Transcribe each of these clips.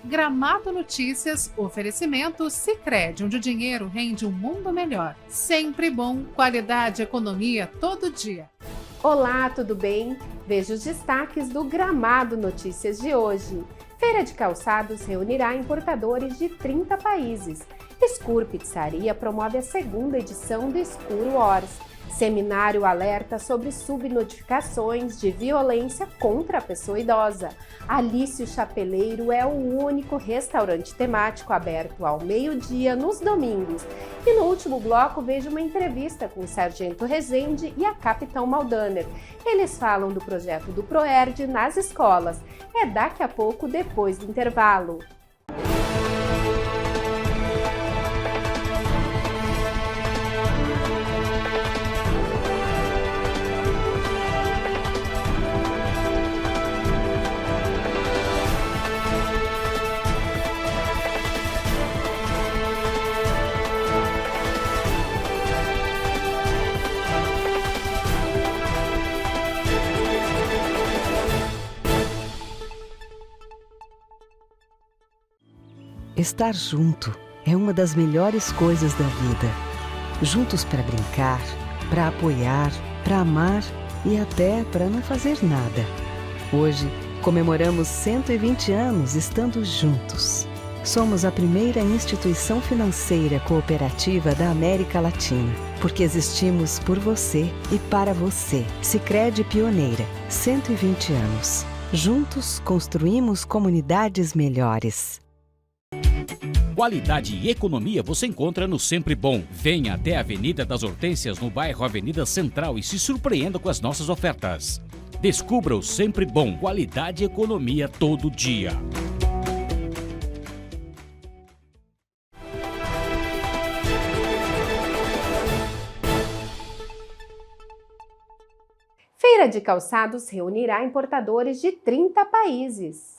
Gramado Notícias, oferecimento Sicredi, onde o dinheiro rende um mundo melhor. Sempre bom, qualidade e economia todo dia. Olá, tudo bem? Veja os destaques do Gramado Notícias de hoje. Feira de Calçados reunirá importadores de 30 países. Escur Pizzaria promove a segunda edição do Escur Wars. Seminário alerta sobre subnotificações de violência contra a pessoa idosa. Alício Chapeleiro é o único restaurante temático aberto ao meio-dia nos domingos. E no último bloco vejo uma entrevista com o Sargento Rezende e a Capitão Maldaner. Eles falam do projeto do Proerd nas escolas. É daqui a pouco, depois do intervalo. Estar junto é uma das melhores coisas da vida. Juntos para brincar, para apoiar, para amar e até para não fazer nada. Hoje, comemoramos 120 anos estando juntos. Somos a primeira instituição financeira cooperativa da América Latina, porque existimos por você e para você. Sicredi Pioneira, 120 anos. Juntos construímos comunidades melhores. Qualidade e economia você encontra no Sempre Bom. Venha até a Avenida das Hortênsias, no bairro Avenida Central, e se surpreenda com as nossas ofertas. Descubra o Sempre Bom. Qualidade e economia todo dia. Feira de Calçados reunirá importadores de 30 países.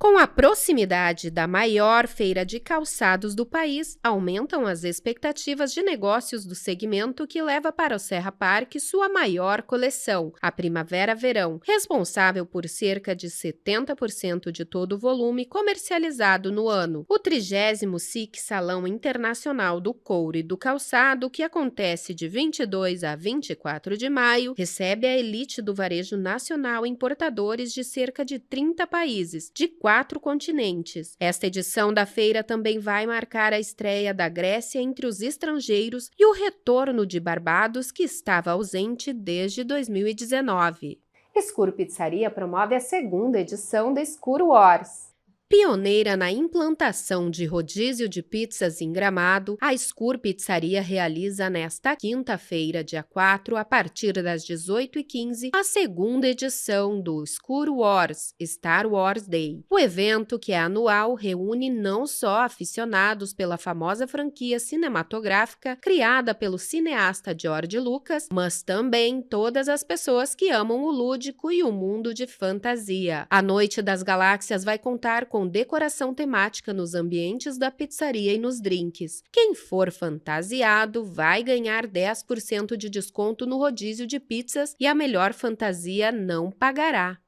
Com a proximidade da maior feira de calçados do país, aumentam as expectativas de negócios do segmento que leva para o Serra Parque sua maior coleção, a Primavera-Verão, responsável por cerca de 70% de todo o volume comercializado no ano. O 30º SIC Salão Internacional do Couro e do Calçado, que acontece de 22 a 24 de maio, recebe a elite do varejo nacional importadores de cerca de 30 países, de 4 continentes. Esta edição da feira também vai marcar a estreia da Grécia entre os estrangeiros e o retorno de Barbados, que estava ausente desde 2019. Escur Pizzaria promove a segunda edição da Escur Wars. Pioneira na implantação de rodízio de pizzas em Gramado, a Escur Pizzaria realiza nesta quinta-feira, dia 4, a partir das 18h15, a segunda edição do Escur Wars, Star Wars Day. O evento, que é anual, reúne não só aficionados pela famosa franquia cinematográfica criada pelo cineasta George Lucas, mas também todas as pessoas que amam o lúdico e o mundo de fantasia. A Noite das Galáxias vai contar com decoração temática nos ambientes da pizzaria e nos drinks. Quem for fantasiado vai ganhar 10% de desconto no rodízio de pizzas e a melhor fantasia não pagará.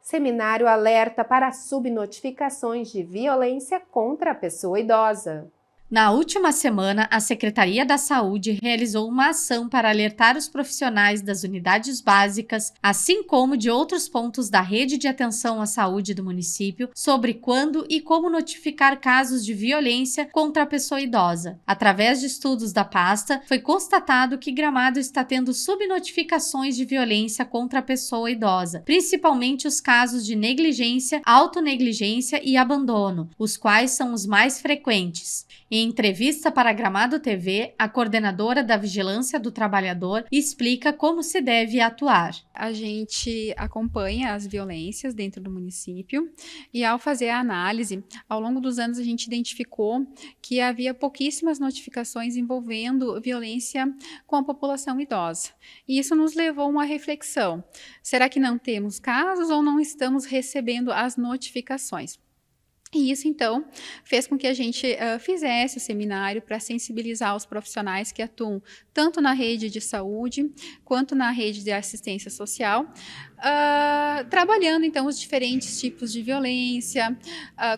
Seminário alerta para subnotificações de violência contra a pessoa idosa. Na última semana, a Secretaria da Saúde realizou uma ação para alertar os profissionais das unidades básicas, assim como de outros pontos da rede de atenção à saúde do município, sobre quando e como notificar casos de violência contra a pessoa idosa. Através de estudos da pasta, foi constatado que Gramado está tendo subnotificações de violência contra a pessoa idosa, principalmente os casos de negligência, autonegligência e abandono, os quais são os mais frequentes. Em entrevista para Gramado TV, a coordenadora da Vigilância do Trabalhador explica como se deve atuar. A gente acompanha as violências dentro do município e, ao fazer a análise, ao longo dos anos a gente identificou que havia pouquíssimas notificações envolvendo violência com a população idosa. E isso nos levou a uma reflexão. Será que não temos casos ou não estamos recebendo as notificações? E isso, então, fez com que a gente fizesse o seminário para sensibilizar os profissionais que atuam tanto na rede de saúde quanto na rede de assistência social, trabalhando, então, os diferentes tipos de violência,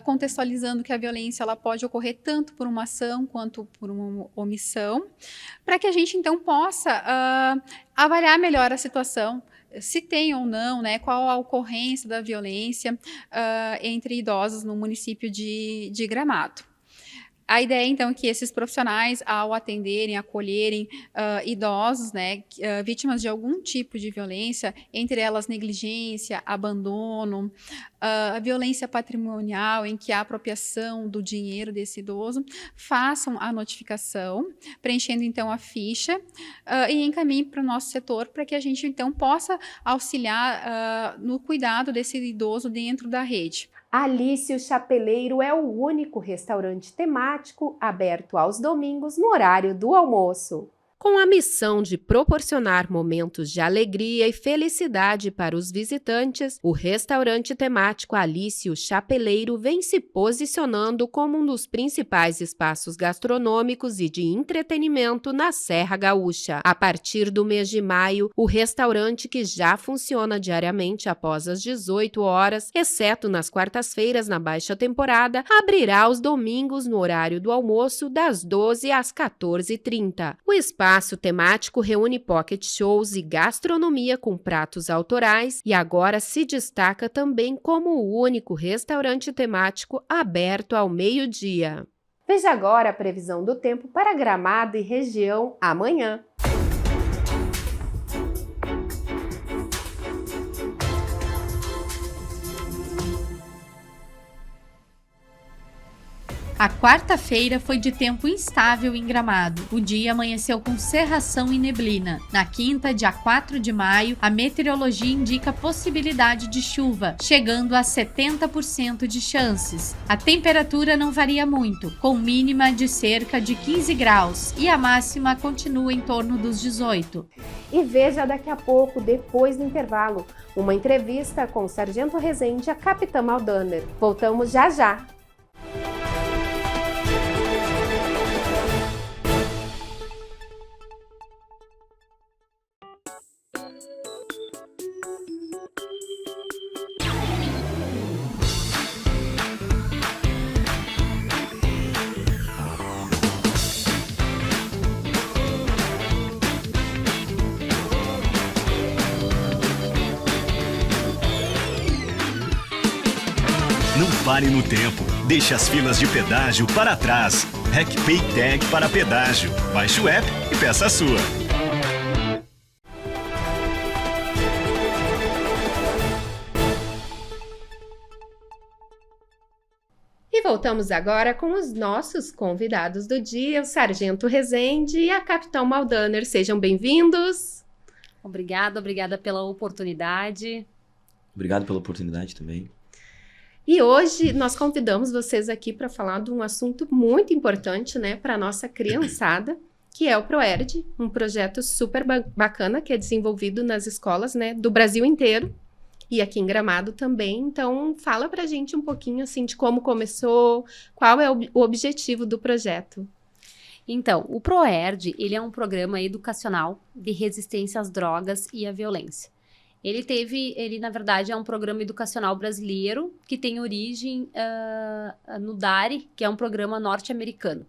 contextualizando que a violência ela pode ocorrer tanto por uma ação quanto por uma omissão, para que a gente, então, possa avaliar melhor a situação, se tem ou não, né, qual a ocorrência da violência entre idosos no município de Gramado. A ideia, então, é que esses profissionais, ao atenderem, acolherem idosos, né, vítimas de algum tipo de violência, entre elas negligência, abandono, a violência patrimonial, em que há apropriação do dinheiro desse idoso, façam a notificação, preenchendo, então, a ficha e encaminhem para o nosso setor, para que a gente, então, possa auxiliar no cuidado desse idoso dentro da rede. Alice Chapeleiro é o único restaurante temático aberto aos domingos no horário do almoço. Com a missão de proporcionar momentos de alegria e felicidade para os visitantes, o restaurante temático Alice Chapeleiro vem se posicionando como um dos principais espaços gastronômicos e de entretenimento na Serra Gaúcha. A partir do mês de maio, o restaurante, que já funciona diariamente após as 18 horas, exceto nas quartas-feiras na baixa temporada, abrirá aos domingos no horário do almoço das 12 às 14h30. O espaço temático reúne pocket shows e gastronomia com pratos autorais e agora se destaca também como o único restaurante temático aberto ao meio-dia. Veja agora a previsão do tempo para Gramado e região amanhã. A quarta-feira foi de tempo instável em Gramado. O dia amanheceu com cerração e neblina. Na quinta, dia 4 de maio, a meteorologia indica possibilidade de chuva, chegando a 70% de chances. A temperatura não varia muito, com mínima de cerca de 15 graus e a máxima continua em torno dos 18. E veja daqui a pouco, depois do intervalo, uma entrevista com o Sargento Rezende e a Capitã Maldaner. Voltamos já já! Não pare no tempo. Deixe as filas de pedágio para trás. RecPay Tag para pedágio. Baixe o app e peça a sua. E voltamos agora com os nossos convidados do dia, o Sargento Rezende e a Capitão Maldaner. Sejam bem-vindos. Obrigada pela oportunidade. Obrigado pela oportunidade também. E hoje nós convidamos vocês aqui para falar de um assunto muito importante, né, para a nossa criançada, que é o ProERD, um projeto super bacana que é desenvolvido nas escolas, né, do Brasil inteiro e aqui em Gramado também. Então, fala para a gente um pouquinho assim de como começou, qual é o objetivo do projeto. Então, o ProERD, ele é um programa educacional de resistência às drogas e à violência. Ele na verdade, é um programa educacional brasileiro que tem origem no DARE, que é um programa norte-americano.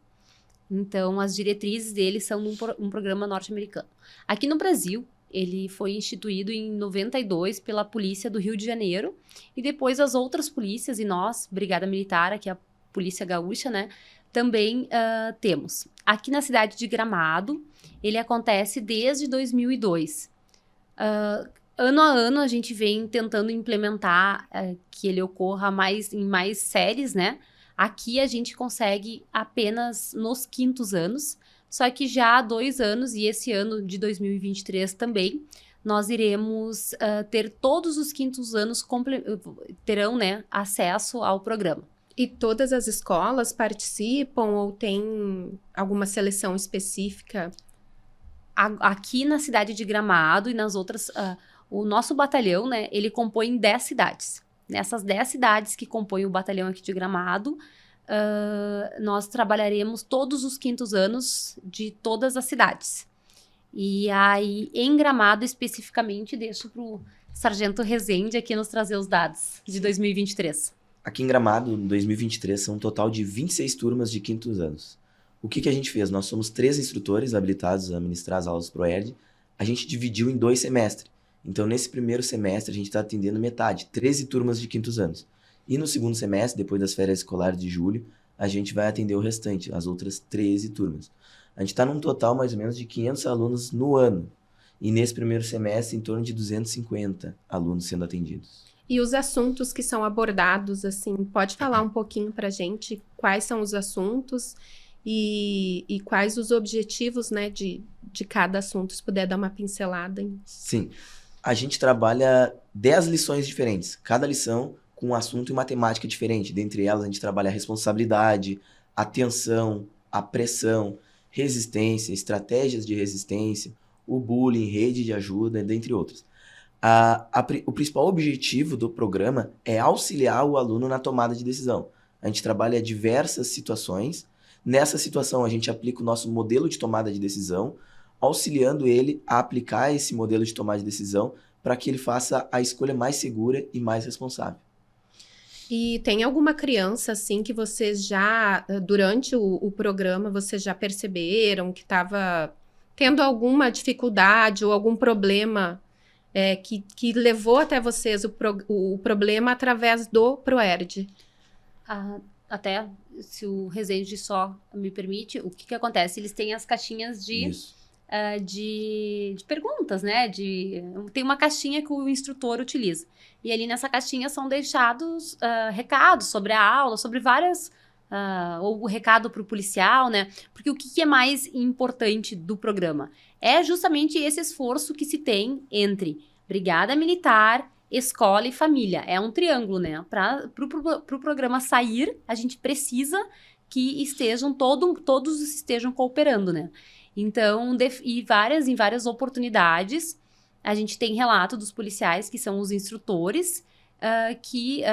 Então, as diretrizes dele são um programa norte-americano. Aqui no Brasil, ele foi instituído em 92 pela Polícia do Rio de Janeiro e depois as outras polícias e nós, Brigada Militar, aqui a Polícia Gaúcha, né, também temos. Aqui na cidade de Gramado, ele acontece desde 2002. Ano a ano, a gente vem tentando implementar que ele ocorra em mais séries, né? Aqui a gente consegue apenas nos quintos anos, só que já há 2 anos, e esse ano de 2023 também, nós iremos ter todos os quintos anos terão, né, acesso ao programa. E todas as escolas participam ou tem alguma seleção específica? Aqui na cidade de Gramado e nas outras... o nosso batalhão, né, ele compõe 10 cidades. Nessas 10 cidades que compõem o batalhão aqui de Gramado, nós trabalharemos todos os quintos anos de todas as cidades. E aí, em Gramado, especificamente, deixo para o Sargento Rezende aqui nos trazer os dados de 2023. Aqui em Gramado, em 2023, são um total de 26 turmas de quintos anos. O que a gente fez? Nós somos 3 instrutores habilitados a ministrar as aulas do ProERD. A gente dividiu em 2 semestres. Então, nesse primeiro semestre, a gente está atendendo metade, 13 turmas de quintos anos. E no segundo semestre, depois das férias escolares de julho, a gente vai atender o restante, as outras 13 turmas. A gente está num total mais ou menos de 500 alunos no ano. E nesse primeiro semestre, em torno de 250 alunos sendo atendidos. E os assuntos que são abordados, assim, pode falar um pouquinho para a gente quais são os assuntos e quais os objetivos, né, de cada assunto, se puder dar uma pincelada. Sim. A gente trabalha 10 lições diferentes, cada lição com um assunto e uma temática diferente. Dentre elas, a gente trabalha a responsabilidade, atenção, a pressão, resistência, estratégias de resistência, o bullying, rede de ajuda, dentre outros. O principal objetivo do programa é auxiliar o aluno na tomada de decisão. A gente trabalha diversas situações. Nessa situação, a gente aplica o nosso modelo de tomada de decisão, auxiliando ele a aplicar esse modelo de tomada de decisão para que ele faça a escolha mais segura e mais responsável. E tem alguma criança, assim, que vocês já, durante o programa, vocês já perceberam que estava tendo alguma dificuldade ou algum problema que levou até vocês o problema através do ProERD? Até, se o Rezende só me permite, o que acontece? Eles têm as caixinhas de perguntas, né? Tem uma caixinha que o instrutor utiliza. E ali nessa caixinha são deixados recados sobre a aula, sobre várias... ou o recado para o policial, né? Porque o que é mais importante do programa? É justamente esse esforço que se tem entre brigada militar, escola e família. É um triângulo, né? Para o programa sair, a gente precisa que todos estejam cooperando, né? Então, em várias oportunidades, a gente tem relato dos policiais, que são os instrutores, que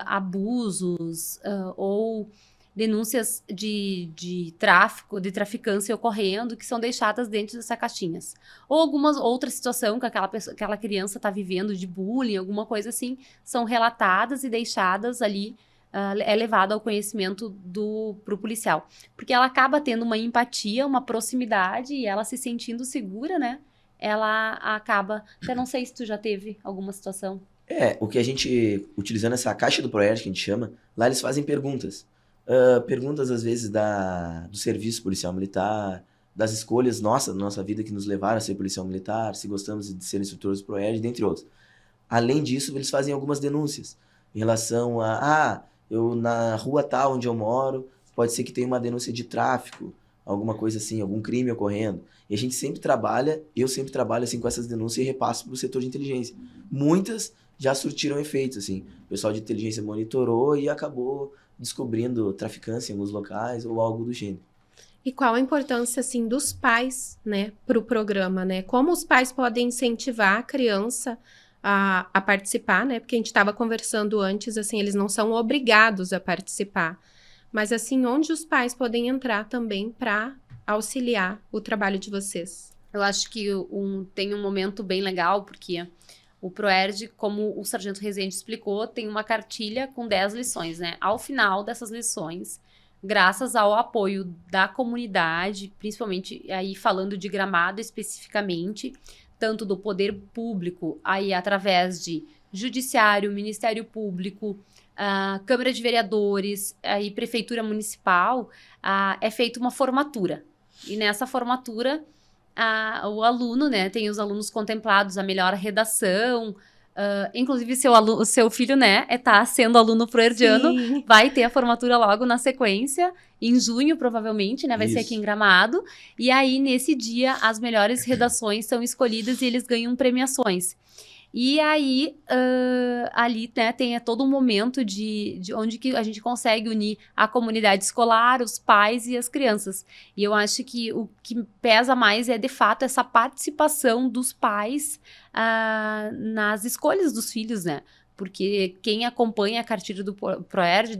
abusos ou denúncias de tráfico, de traficância ocorrendo, que são deixadas dentro dessas caixinhas. Ou alguma outra situação que aquela criança está vivendo de bullying, alguma coisa assim, são relatadas e deixadas ali, é levado ao conhecimento pro policial. Porque ela acaba tendo uma empatia, uma proximidade, e ela se sentindo segura, né? Ela acaba... Eu não sei se tu já teve alguma situação. O que a gente... Utilizando essa caixa do ProERD, que a gente chama, lá eles fazem perguntas. Perguntas, às vezes, do serviço policial militar, das escolhas nossa, da nossa vida que nos levaram a ser policial militar, se gostamos de ser instrutores do ProERD, dentre outros. Além disso, eles fazem algumas denúncias em relação eu na rua tal onde eu moro, pode ser que tenha uma denúncia de tráfico, alguma coisa assim, algum crime ocorrendo. E a gente sempre trabalha, eu sempre trabalho assim com essas denúncias e repasso para o setor de inteligência. Muitas já surtiram efeitos, assim. O pessoal de inteligência monitorou e acabou descobrindo traficância em alguns locais ou algo do gênero. E qual a importância, assim, dos pais, né, para o programa, né? Como os pais podem incentivar a criança a participar, né? Porque a gente estava conversando antes, assim, eles não são obrigados a participar. Mas, assim, onde os pais podem entrar também para auxiliar o trabalho de vocês? Eu acho que tem um momento bem legal, porque o ProERD, como o Sargento Rezende explicou, tem uma cartilha com 10 lições, né? Ao final dessas lições, graças ao apoio da comunidade, principalmente aí falando de Gramado especificamente, tanto do poder público, aí através de judiciário, Ministério Público, Câmara de Vereadores, aí Prefeitura Municipal, é feita uma formatura. E nessa formatura, o aluno, né, tem os alunos contemplados, a melhor redação, inclusive o seu filho, né, tá sendo aluno proerdiano, Sim. Vai ter a formatura logo na sequência, em junho provavelmente, né, vai ser aqui em Gramado, e aí nesse dia as melhores redações são escolhidas e eles ganham premiações. E aí, ali, né, tem todo um momento de onde que a gente consegue unir a comunidade escolar, os pais e as crianças. E eu acho que o que pesa mais é, de fato, essa participação dos pais nas escolhas dos filhos, né? porque quem acompanha a cartilha do ProERD,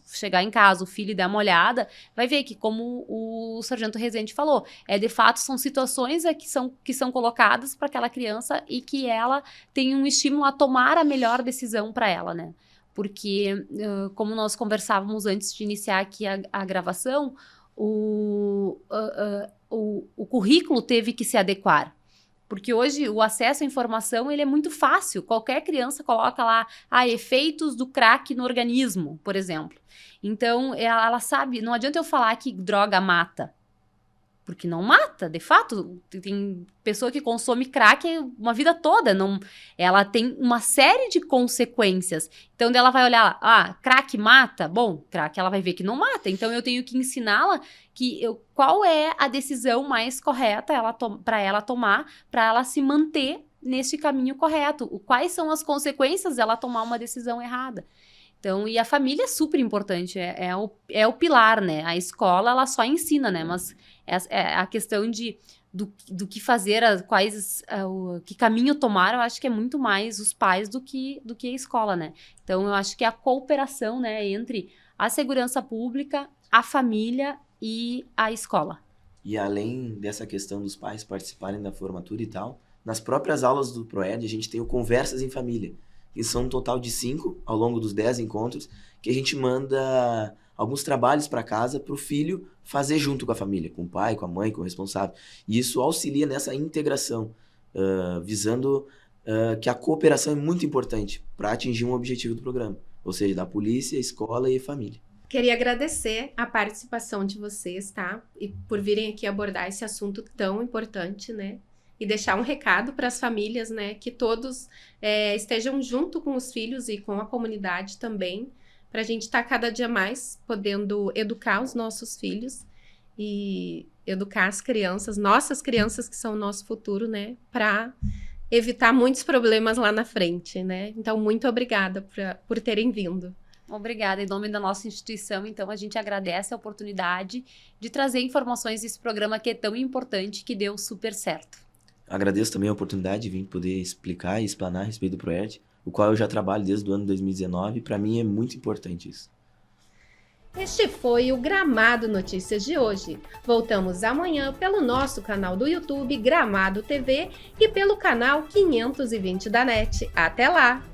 chegar em casa, o filho dar uma olhada, vai ver que, como o sargento Rezende falou, de fato são situações que são colocadas para aquela criança e que ela tem um estímulo a tomar a melhor decisão para ela, né? Porque, como nós conversávamos antes de iniciar aqui a gravação, o currículo teve que se adequar. Porque hoje o acesso à informação ele é muito fácil. Qualquer criança coloca lá efeitos do crack no organismo, por exemplo. Então, ela sabe, não adianta eu falar que droga mata. Porque não mata, de fato. Tem pessoa que consome crack uma vida toda. Ela tem uma série de consequências. Então, ela vai olhar, crack mata? Bom, crack ela vai ver que não mata. Então, eu tenho que ensiná-la qual é a decisão mais correta para ela tomar, para ela se manter nesse caminho correto. Quais são as consequências dela tomar uma decisão errada? Então, e a família é super importante, é o pilar, né? A escola, ela só ensina, né? Mas a questão do que fazer, que caminho tomar, eu acho que é muito mais os pais do que a escola, né? Então, eu acho que a cooperação, né, entre a segurança pública, a família e a escola. E além dessa questão dos pais participarem da formatura e tal, nas próprias aulas do ProERD, a gente tem o Conversas em Família, que são um total de 5 ao longo dos 10 encontros, que a gente manda alguns trabalhos para casa para o filho fazer junto com a família, com o pai, com a mãe, com o responsável. E isso auxilia nessa integração, visando que a cooperação é muito importante para atingir um objetivo do programa, ou seja, da polícia, escola e família. Queria agradecer a participação de vocês, tá? E por virem aqui abordar esse assunto tão importante, né? E deixar um recado para as famílias, né? Que todos estejam junto com os filhos e com a comunidade também, para a gente estar cada dia mais podendo educar os nossos filhos e educar as crianças, nossas crianças que são o nosso futuro, né? Para evitar muitos problemas lá na frente, né? Então, muito obrigada por terem vindo. Obrigada. Em nome da nossa instituição, então, a gente agradece a oportunidade de trazer informações desse programa que é tão importante, que deu super certo. Agradeço também a oportunidade de vir poder explicar e explanar a respeito do ProERD, o qual eu já trabalho desde o ano 2019, e para mim é muito importante isso. Este foi o Gramado Notícias de hoje. Voltamos amanhã pelo nosso canal do YouTube Gramado TV e pelo canal 520 da NET. Até lá!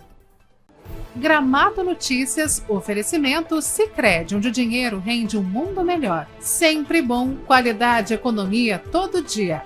Gramado Notícias, oferecimento Sicredi, onde o dinheiro rende um mundo melhor. Sempre bom, qualidade, economia todo dia.